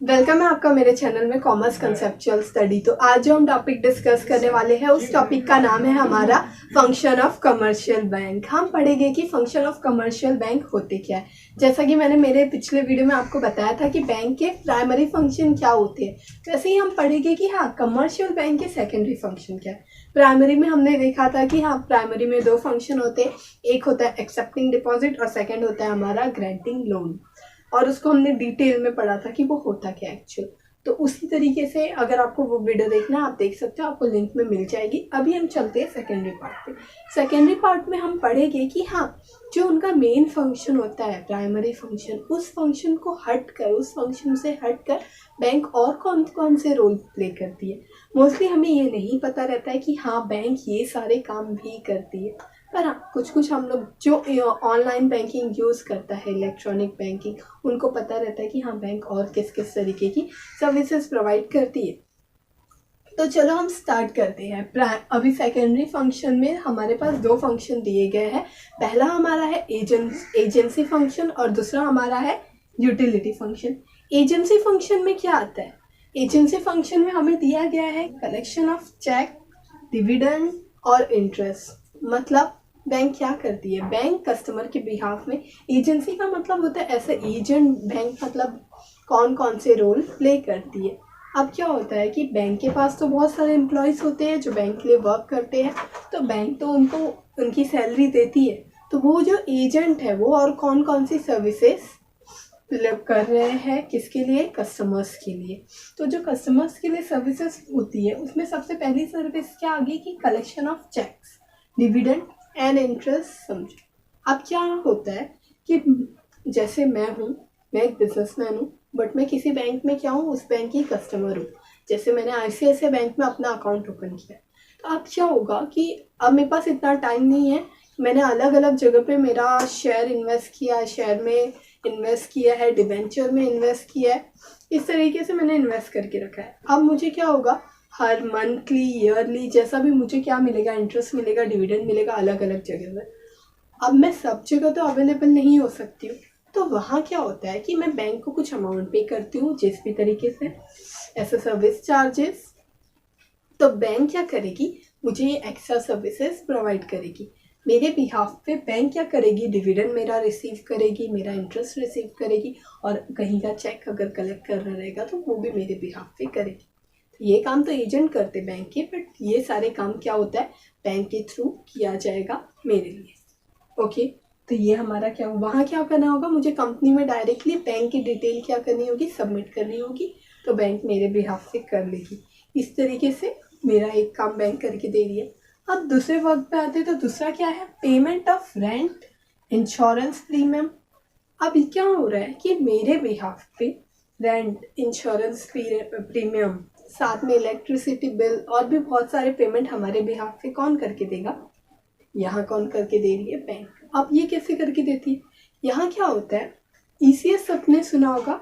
Welcome है आपका मेरे चैनल में कॉमर्स कंसेप्चुअल स्टडी। तो आज जो हम टॉपिक डिस्कस करने वाले हैं उस टॉपिक का नाम है हमारा फंक्शन ऑफ कमर्शियल बैंक। हम पढ़ेंगे कि फंक्शन ऑफ कमर्शियल बैंक होते क्या है। जैसा कि मैंने मेरे पिछले वीडियो में आपको बताया था कि बैंक के प्राइमरी फंक्शन क्या होते हैं, वैसे ही हम पढ़ेंगे कि हाँ कमर्शियल बैंक के सेकेंडरी फंक्शन क्या है। प्राइमरी में हमने देखा था कि हाँ प्राइमरी में दो फंक्शन होते हैं, एक होता है एक्सेप्टिंग डिपॉजिट और सेकेंड होता है हमारा ग्रांटिंग लोन, और उसको हमने डिटेल में पढ़ा था कि वो होता क्या एक्चुअल। तो उसी तरीके से अगर आपको वो वीडियो देखना है आप देख सकते हो, आपको लिंक में मिल जाएगी। अभी हम चलते हैं सेकेंडरी पार्ट पे। सेकेंडरी पार्ट में हम पढ़ेंगे कि हाँ जो उनका मेन फंक्शन होता है प्राइमरी फंक्शन, उस फंक्शन को हट कर, उस फंक्शन से हट कर बैंक और कौन कौन से रोल प्ले करती है। मोस्टली हमें ये नहीं पता रहता है कि हाँ बैंक ये सारे काम भी करती है, पर हाँ कुछ हम लोग जो ऑनलाइन बैंकिंग यूज़ करता है, इलेक्ट्रॉनिक बैंकिंग, उनको पता रहता है कि हाँ बैंक और किस किस तरीके की सर्विसेज प्रोवाइड करती है। तो चलो हम स्टार्ट करते हैं। अभी सेकेंडरी फंक्शन में हमारे पास दो फंक्शन दिए गए हैं। पहला हमारा है एजेंसी फंक्शन और दूसरा हमारा है यूटिलिटी फंक्शन। एजेंसी फंक्शन में क्या आता है? एजेंसी फंक्शन में हमें दिया गया है कलेक्शन ऑफ चेक, डिविडेंड और इंटरेस्ट। मतलब बैंक क्या करती है, बैंक कस्टमर के बिहाफ में, एजेंसी का मतलब होता है ऐसा एजेंट, बैंक मतलब कौन कौन से रोल प्ले करती है। अब क्या होता है कि बैंक के पास तो बहुत सारे एम्प्लॉयज़ होते हैं जो बैंक के लिए वर्क करते हैं, तो बैंक तो उनको उनकी सैलरी देती है। तो वो जो एजेंट है वो और कौन कौन सी सर्विसेज कर रहे हैं, किसके लिए? कस्टमर्स के लिए। तो जो कस्टमर्स के लिए सर्विसेज होती है उसमें सबसे पहली सर्विस क्या आ गई कि collection of cheques, dividend and interest. समझो अब क्या होता है कि जैसे मैं एक बिजनेसमैन हूँ, बट मैं किसी बैंक में क्या हूँ, उस बैंक की कस्टमर हूँ। जैसे मैंने ICICI बैंक में अपना अकाउंट ओपन किया, तो अब क्या होगा कि अब मेरे पास इतना टाइम नहीं है, मैंने अलग अलग जगह पे मेरा शेयर इन्वेस्ट किया है, शेयर में इन्वेस्ट किया है, डिबेंचर में इन्वेस्ट किया है, इस तरीके से मैंने इन्वेस्ट करके रखा है। अब मुझे क्या होगा, हर मंथली, ईयरली, जैसा भी मुझे क्या मिलेगा, इंटरेस्ट मिलेगा, डिविडेंड मिलेगा अलग अलग जगह से। अब मैं सब जगह तो अवेलेबल नहीं हो सकती हूँ, तो वहाँ क्या होता है कि मैं बैंक को कुछ अमाउंट पे करती हूँ जिस भी तरीके से, ऐसे सर्विस चार्जेस। तो बैंक क्या करेगी, मुझे ये एक्स्ट्रा सर्विसेज प्रोवाइड करेगी मेरे बिहाफ पे। बैंक क्या करेगी, डिविडेंड मेरा रिसीव करेगी, मेरा इंटरेस्ट रिसीव करेगी, और कहीं का चेक अगर कलेक्ट करना रहेगा तो वो भी मेरे बिहाफ पे करेगी। तो ये काम तो एजेंट करते बैंक के, बट ये सारे काम क्या होता है बैंक के थ्रू किया जाएगा मेरे लिए। ओके, तो ये हमारा क्या, वहाँ क्या करना होगा, मुझे कंपनी में डायरेक्टली बैंक की डिटेल क्या करनी होगी, सबमिट करनी होगी, तो बैंक मेरे बिहाफ से कर लेगी। इस तरीके से मेरा एक काम बैंक करके दे रही है। अब दूसरे वर्क पे आते हैं, तो दूसरा क्या है, payment of rent, insurance premium. अब क्या हो रहा है कि मेरे बिहाफ पे रेंट, इंश्योरेंस प्रीमियम, साथ में इलेक्ट्रिसिटी बिल और भी बहुत सारे पेमेंट हमारे बिहाफ पे कौन करके देगा, यहाँ कौन करके दे रही है, बैंक। अब ये कैसे करके देती है, यहाँ क्या होता है, ECS आपने सुना होगा।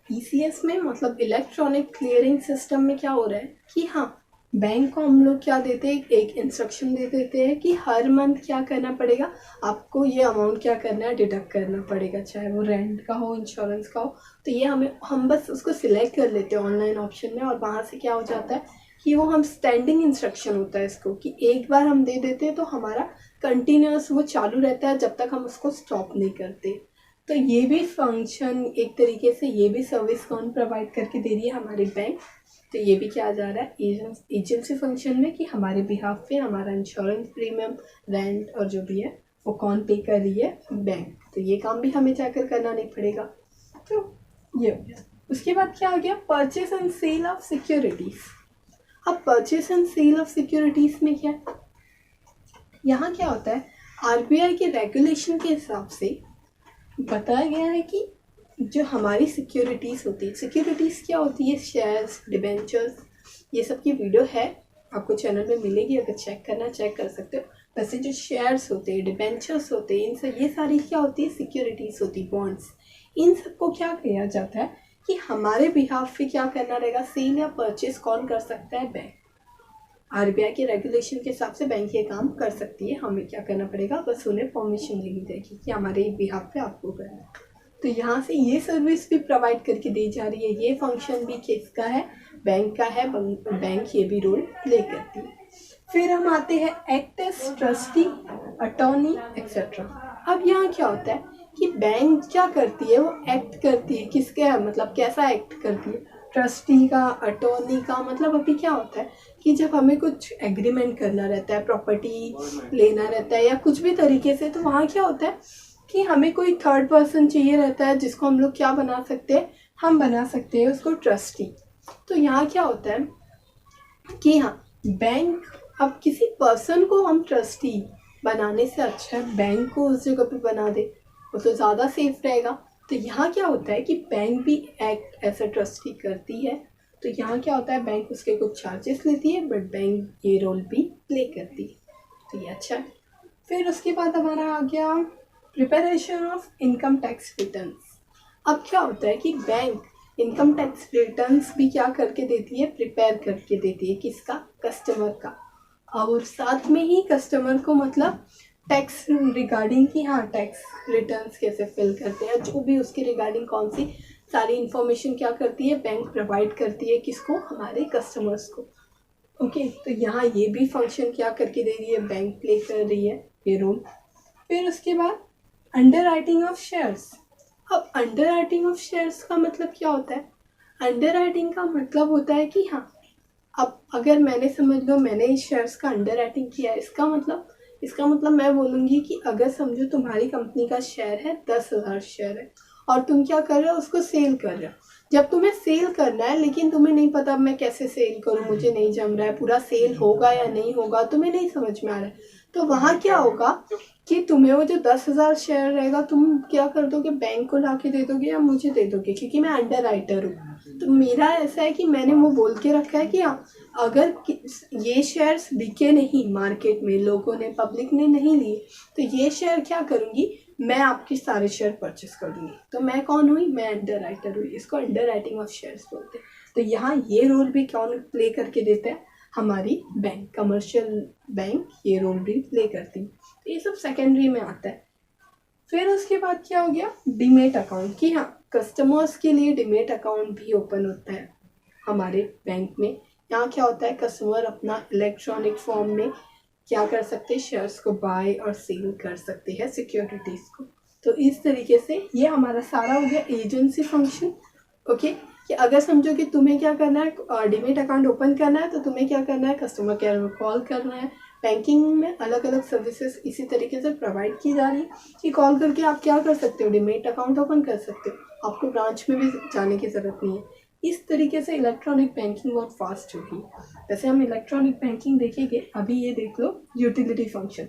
ECS में मतलब इलेक्ट्रॉनिक क्लियरिंग सिस्टम में क्या हो रहा है कि हाँ बैंक को हम लोग क्या देते हैं, एक इंस्ट्रक्शन दे देते हैं कि हर मंथ क्या करना पड़ेगा, आपको ये अमाउंट क्या करना है, डिडक्ट करना पड़ेगा, चाहे वो रेंट का हो, इंश्योरेंस का हो। तो ये हम बस उसको सिलेक्ट कर लेते हैं ऑनलाइन ऑप्शन में, और वहाँ से क्या हो जाता है कि वो हम स्टैंडिंग इंस्ट्रक्शन होता है इसको, कि एक बार हम दे देते हैं तो हमारा कंटिन्यूस वो चालू रहता है जब तक हम उसको स्टॉप नहीं करते। तो ये भी फंक्शन एक तरीके से, ये भी सर्विस कौन प्रोवाइड करके दे रही है, हमारी बैंक। तो ये भी क्या जा रहा है एजेंसी फंक्शन में, कि हमारे बिहाफ पे हमारा इंश्योरेंस प्रीमियम, रेंट और जो भी है वो कौन पे कर रही है, बैंक। तो ये काम भी हमें जाकर करना नहीं पड़ेगा। तो ये हो गया। उसके बाद क्या आ गया, purchase and sale of securities. अब purchase and sale of securities में क्या है, यहाँ क्या होता है, RBI के रेगुलेशन के हिसाब से बताया गया है कि जो हमारी सिक्योरिटीज़ होती है, सिक्योरिटीज़ क्या होती है, शेयर्स, डिबेंचर्स, ये सब की वीडियो है आपको चैनल में मिलेगी, अगर चेक करना चेक कर सकते हो। वैसे जो शेयर्स होते हैं, डिबेंचर्स होते हैं, इन सब ये सारी क्या होती है, सिक्योरिटीज़ होती है, बॉन्ड्स। इन सबको क्या किया जाता है कि हमारे बिहाफ पे क्या करना रहेगा, सेल या परचेस कौन कर सकता है, बैंक। RBI के रेगुलेशन के हिसाब से बैंक ये काम कर सकती है, हमें क्या करना पड़ेगा, बस उन्हें परमिशन देनी रहेगी कि हमारे बिहाफ पे आपको करना है। तो यहाँ से ये सर्विस भी प्रोवाइड करके दी जा रही है। ये फंक्शन भी किसका है? बैंक का है। बैंक ये भी रोल प्ले करती है। फिर हम आते हैं act as trustee, attorney etcetera. अब यहाँ क्या होता है कि बैंक क्या करती है? वो एक्ट करती है। किसके मतलब कैसा एक्ट करती है? ट्रस्टी का, अटॉर्नी का। मतलब अभी क्या होता है कि जब हमें कुछ एग्रीमेंट करना रहता है, प्रॉपर्टी लेना रहता है या कुछ भी तरीके से, तो वहाँ क्या होता है कि हमें कोई थर्ड पर्सन चाहिए रहता है जिसको हम लोग क्या बना सकते हैं? हम बना सकते हैं उसको ट्रस्टी। तो यहाँ क्या होता है कि हाँ, बैंक अब किसी पर्सन को हम ट्रस्टी बनाने से अच्छा है बैंक को उस जगह पे बना दे, वो तो ज़्यादा सेफ रहेगा। तो यहाँ क्या होता है कि बैंक भी एक्ट एज अ ट्रस्टी करती है। तो यहाँ क्या होता है, बैंक उसके कुछ चार्जेस लेती है बट बैंक ये रोल भी प्ले करती है। तो ये अच्छा है। फिर उसके बाद हमारा आ गया preparation of income tax returns. अब क्या होता है कि बैंक इनकम टैक्स रिटर्न्स भी क्या करके देती है? प्रिपेयर करके देती है। किसका? कस्टमर का। और साथ में ही कस्टमर को मतलब टैक्स रिगार्डिंग कि हाँ टैक्स रिटर्न्स कैसे फिल करते हैं, जो भी उसके रिगार्डिंग कौन सी सारी इन्फॉर्मेशन क्या करती है? बैंक प्रोवाइड करती है। किसको? हमारे कस्टमर्स को। ओके, तो यहाँ ये भी फंक्शन क्या करके दे रही है? बैंक प्ले कर रही है ये रोल। फिर उसके बाद अंडर राइटिंग ऑफ शेयर्स। अब अंडर राइटिंग ऑफ शेयर्स का मतलब क्या होता है? अंडर राइटिंग का मतलब होता है कि हाँ, अब अगर मैंने समझ लो मैंने इस शेयर्स का अंडर राइटिंग किया, इसका मतलब मैं बोलूँगी कि अगर समझो तुम्हारी कंपनी का शेयर है 10,000 शेयर है और तुम क्या कर रहे हो? उसको सेल कर रहे हो। जब तुम्हें सेल करना है लेकिन तुम्हें नहीं पता मैं कैसे सेल करूँ, मुझे नहीं जम रहा है, पूरा सेल होगा या नहीं होगा तुम्हें नहीं समझ में आ रहा है, तो वहाँ क्या होगा कि तुम्हें वो जो 10,000 शेयर रहेगा तुम क्या कर दोगे? बैंक को ला के दे दोगे या मुझे दे दोगे, क्योंकि मैं अंडर राइटर हूँ। तो मेरा ऐसा है कि मैंने वो बोल के रखा है कि हाँ, अगर ये शेयर्स बिके नहीं मार्केट में, लोगों ने, पब्लिक ने नहीं लिए, तो ये शेयर क्या करूँगी? मैं आपके सारे शेयर परचेस कर दूँगी। तो मैं कौन हुई? मैं अंडर राइटर हुई। इसको अंडर राइटिंग ऑफ शेयर्स बोलते हैं। तो यहाँ ये रोल भी कौन प्ले करके देता है? हमारी बैंक, कमर्शियल बैंक ये रोल भी प्ले करती है। तो ये सब सेकेंडरी में आता है। फिर उसके बाद क्या हो गया? Demat account. कि हाँ, कस्टमर्स के लिए डीमेट अकाउंट भी ओपन होता है हमारे बैंक में। यहाँ क्या होता है? कस्टमर अपना इलेक्ट्रॉनिक फॉर्म में क्या कर सकते हैं? शेयर्स को बाय और सेल कर सकते हैं, सिक्योरिटीज़ को। तो इस तरीके से ये हमारा सारा हो गया एजेंसी फंक्शन। ओके, कि अगर समझो कि तुम्हें क्या करना है, डीमेट अकाउंट ओपन करना है, तो तुम्हें क्या करना है? कस्टमर केयर में कॉल करना है। बैंकिंग में अलग अलग सर्विसेज इसी तरीके से प्रोवाइड की जा रही है कि कॉल करके आप क्या कर सकते हो? डीमेट अकाउंट ओपन कर सकते हो। आपको ब्रांच में भी जाने की ज़रूरत नहीं है। इस तरीके से इलेक्ट्रॉनिक बैंकिंग बहुत फास्ट होगी। वैसे हम इलेक्ट्रॉनिक बैंकिंग देखेंगे। अभी ये देख लो यूटिलिटी फंक्शन।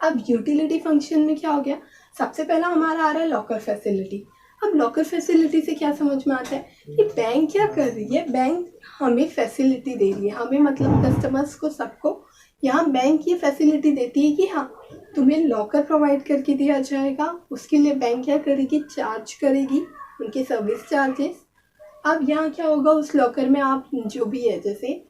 अब यूटिलिटी फंक्शन में क्या हो गया? सबसे पहला हमारा आ रहा है लॉकर फैसिलिटी। अब लॉकर फैसिलिटी से क्या समझ में आता है कि बैंक क्या कर रही है? बैंक हमें फैसिलिटी दे रही है, हमें मतलब कस्टमर्स को, सबको। यहाँ बैंक ये फैसिलिटी देती है कि हाँ, तुम्हें लॉकर प्रोवाइड करके दिया जाएगा। उसके लिए बैंक क्या करेगी? चार्ज करेगी, उनके सर्विस चार्जेस। अब यहाँ क्या होगा? उस लॉकर में आप जो भी है, जैसे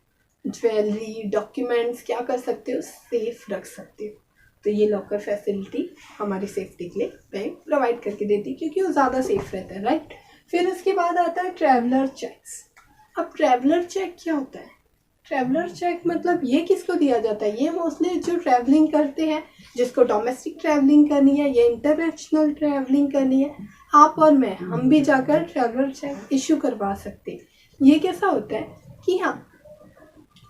ज्वेलरी, डॉक्यूमेंट्स, क्या कर सकते हो? सेफ रख सकते हो। तो ये लॉकर फैसिलिटी हमारी सेफ्टी के लिए बैंक प्रोवाइड करके देती है, क्योंकि वो ज़्यादा सेफ रहता है, राइट। फिर उसके बाद आता है ट्रैवलर चेक्स। अब ट्रैवलर चेक क्या होता है? ट्रैवलर चेक मतलब ये किसको दिया जाता है? ये मोस्टली जो ट्रैवलिंग करते हैं, जिसको डोमेस्टिक ट्रैवलिंग करनी है या इंटरनेशनल ट्रैवलिंग करनी है, आप और मैं, हम भी जाकर ट्रैवलर चेक इशू करवा सकते हैं। ये कैसा होता है कि हाँ,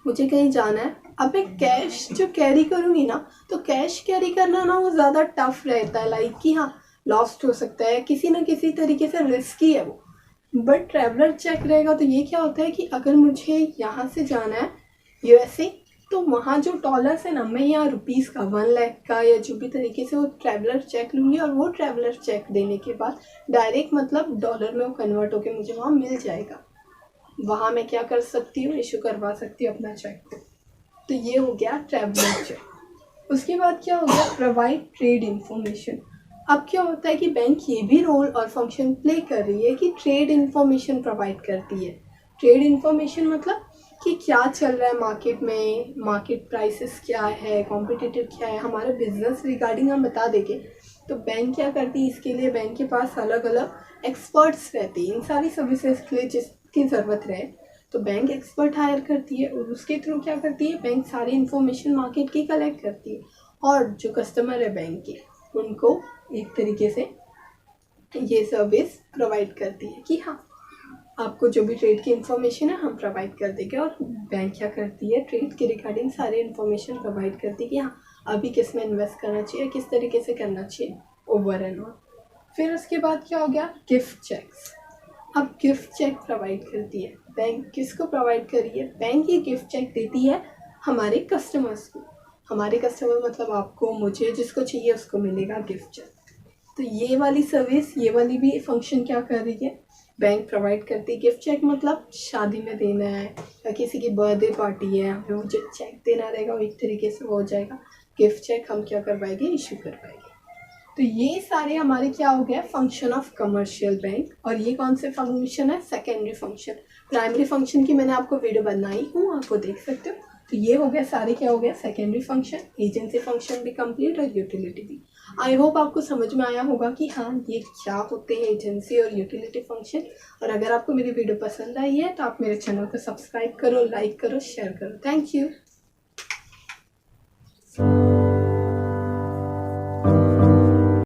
मुझे कहीं जाना है, अब मैं कैश जो कैरी करूँगी ना, तो कैश कैरी करना ना वो ज़्यादा टफ रहता है, लाइक कि हाँ लॉस्ट हो सकता है, किसी ना किसी तरीके से रिस्की है वो। बट ट्रैवलर चेक रहेगा तो ये क्या होता है कि अगर मुझे यहाँ से जाना है यूएसए, तो वहाँ जो डॉलर्स है ना, मैं यहाँ रुपीज़ का 1 लाख का या जो भी तरीके से वो ट्रैवलर चेक लूँगी, और वो ट्रैवलर चेक देने के बाद डायरेक्ट मतलब डॉलर में वो कन्वर्ट होकर मुझे वहाँ मिल जाएगा। वहाँ मैं क्या कर सकती हूँ? इशू करवा सकती हूँ अपना चेक को। तो ये हो गया ट्रैवलर चेक। उसके बाद क्या हो गया? Provide trade information. अब क्या होता है कि बैंक ये भी रोल और फंक्शन प्ले कर रही है कि ट्रेड इन्फॉर्मेशन प्रोवाइड करती है। ट्रेड इन्फॉर्मेशन मतलब कि क्या चल रहा है मार्केट में, मार्केट प्राइसेस क्या है, कॉम्पिटिटिव क्या है, हमारे बिजनेस रिगार्डिंग हम बता देंगे तो बैंक क्या करती है, इसके लिए बैंक के पास अलग अलग एक्सपर्ट्स रहते हैं इन सारी सर्विसेज के लिए जिसकी ज़रूरत रहे। तो बैंक एक्सपर्ट हायर करती है और उसके थ्रू क्या करती है, बैंक सारी इन्फॉर्मेशन मार्केट की कलेक्ट करती है और जो कस्टमर है बैंक के उनको एक तरीके से ये सर्विस प्रोवाइड करती है कि हाँ आपको जो भी ट्रेड की इन्फॉर्मेशन है हम प्रोवाइड कर देंगे। और बैंक क्या करती है, ट्रेड के रिगार्डिंग सारी इन्फॉर्मेशन प्रोवाइड करती है कि हाँ अभी किस में इन्वेस्ट करना चाहिए, किस तरीके से करना चाहिए ओवर एंड ऑल। फिर उसके बाद क्या हो गया, गिफ्ट चेक्स। अब गिफ्ट चेक प्रोवाइड करती है बैंक। किसको प्रोवाइड कर रही है, बैंक ये गिफ्ट चेक देती है हमारे कस्टमर्स को। हमारे कस्टमर मतलब आपको, मुझे, जिसको चाहिए उसको मिलेगा गिफ्ट चेक। तो ये वाली सर्विस, ये वाली भी फंक्शन क्या कर रही है, बैंक प्रोवाइड करती है। गिफ्ट चेक मतलब शादी में देना है या किसी की बर्थडे पार्टी है, हमें वो जो चेक देना रहेगा वो एक तरीके से वो हो जाएगा। गिफ्ट चेक हम क्या कर पाएंगे, इशू कर पाएंगे। तो ये सारे हमारे क्या हो गया, फंक्शन ऑफ कमर्शियल बैंक। और ये कौन से फंक्शन है, सेकेंडरी फंक्शन। प्राइमरी फंक्शन की मैंने आपको वीडियो बनाई हूँ, आपको देख सकते हो। तो ये हो गया सारे, क्या हो गया, सेकेंडरी फंक्शन, एजेंसी फंक्शन भी कंप्लीट और यूटिलिटी भी। आई होप आपको समझ में आया होगा कि हाँ ये क्या होते हैं एजेंसी और यूटिलिटी फंक्शन। और अगर आपको मेरी वीडियो पसंद आई है तो आप मेरे चैनल को सब्सक्राइब करो, लाइक करो, शेयर करो। Thank you.